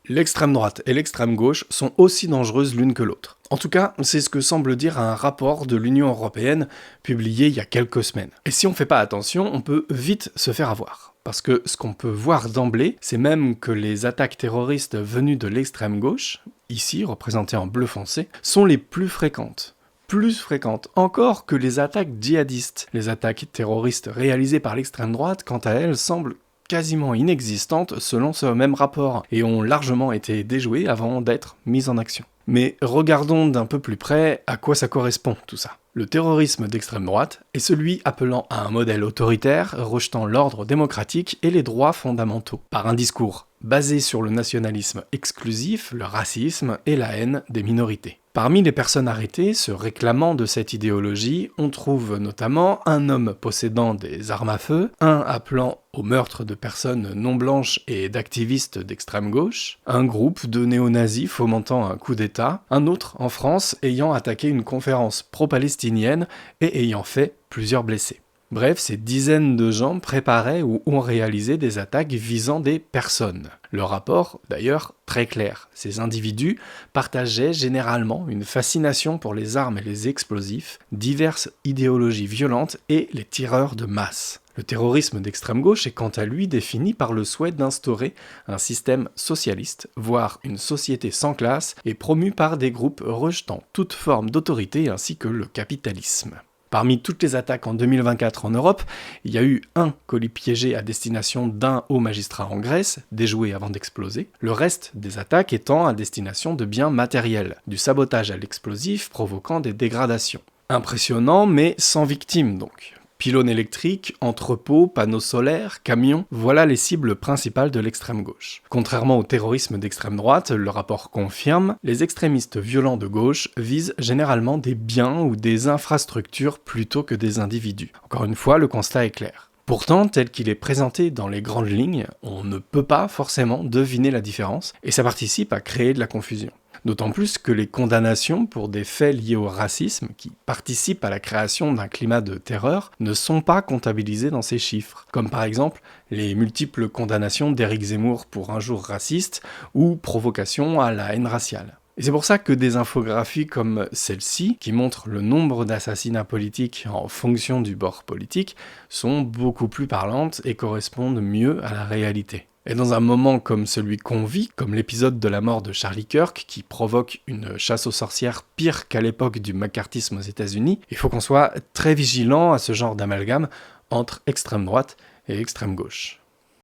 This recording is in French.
L'extrême droite et l'extrême gauche sont aussi dangereuses l'une que l'autre. En tout cas, c'est ce que semble dire un rapport de l'Union européenne publié il y a quelques semaines. Et si on ne fait pas attention, on peut vite se faire avoir. Parce que ce qu'on peut voir d'emblée, c'est même que les attaques terroristes venues de l'extrême gauche, ici représentées en bleu foncé, sont les plus fréquentes. Plus fréquentes encore que les attaques djihadistes. Les attaques terroristes réalisées par l'extrême droite, quant à elles, semblent quasiment inexistantes selon ce même rapport, et ont largement été déjouées avant d'être mises en action. Mais regardons d'un peu plus près à quoi ça correspond tout ça. Le terrorisme d'extrême droite est celui appelant à un modèle autoritaire, rejetant l'ordre démocratique et les droits fondamentaux, par un discours basé sur le nationalisme exclusif, le racisme et la haine des minorités. Parmi les personnes arrêtées se réclamant de cette idéologie, on trouve notamment un homme possédant des armes à feu, un appelant au meurtre de personnes non blanches et d'activistes d'extrême gauche, un groupe de néo-nazis fomentant un coup d'État, un autre en France ayant attaqué une conférence pro-palestinienne et ayant fait plusieurs blessés. Bref, ces dizaines de gens préparaient ou ont réalisé des attaques visant des personnes. Le rapport, d'ailleurs, très clair. Ces individus partageaient généralement une fascination pour les armes et les explosifs, diverses idéologies violentes et les tireurs de masse. Le terrorisme d'extrême gauche est quant à lui défini par le souhait d'instaurer un système socialiste, voire une société sans classe, et promu par des groupes rejetant toute forme d'autorité ainsi que le capitalisme. Parmi toutes les attaques en 2024 en Europe, il y a eu un colis piégé à destination d'un haut magistrat en Grèce, déjoué avant d'exploser, le reste des attaques étant à destination de biens matériels, du sabotage à l'explosif provoquant des dégradations. Impressionnant mais sans victimes donc. Pylônes électriques, entrepôts, panneaux solaires, camions, voilà les cibles principales de l'extrême gauche. Contrairement au terrorisme d'extrême droite, le rapport confirme, les extrémistes violents de gauche visent généralement des biens ou des infrastructures plutôt que des individus. Encore une fois, le constat est clair. Pourtant, tel qu'il est présenté dans les grandes lignes, on ne peut pas forcément deviner la différence, et ça participe à créer de la confusion. D'autant plus que les condamnations pour des faits liés au racisme, qui participent à la création d'un climat de terreur, ne sont pas comptabilisées dans ces chiffres, comme par exemple les multiples condamnations d'Éric Zemmour pour injures racistes ou provocation à la haine raciale. Et c'est pour ça que des infographies comme celle-ci, qui montrent le nombre d'assassinats politiques en fonction du bord politique, sont beaucoup plus parlantes et correspondent mieux à la réalité. Et dans un moment comme celui qu'on vit, comme l'épisode de la mort de Charlie Kirk, qui provoque une chasse aux sorcières pire qu'à l'époque du macartisme aux États-Unis, il faut qu'on soit très vigilant à ce genre d'amalgame entre extrême droite et extrême gauche.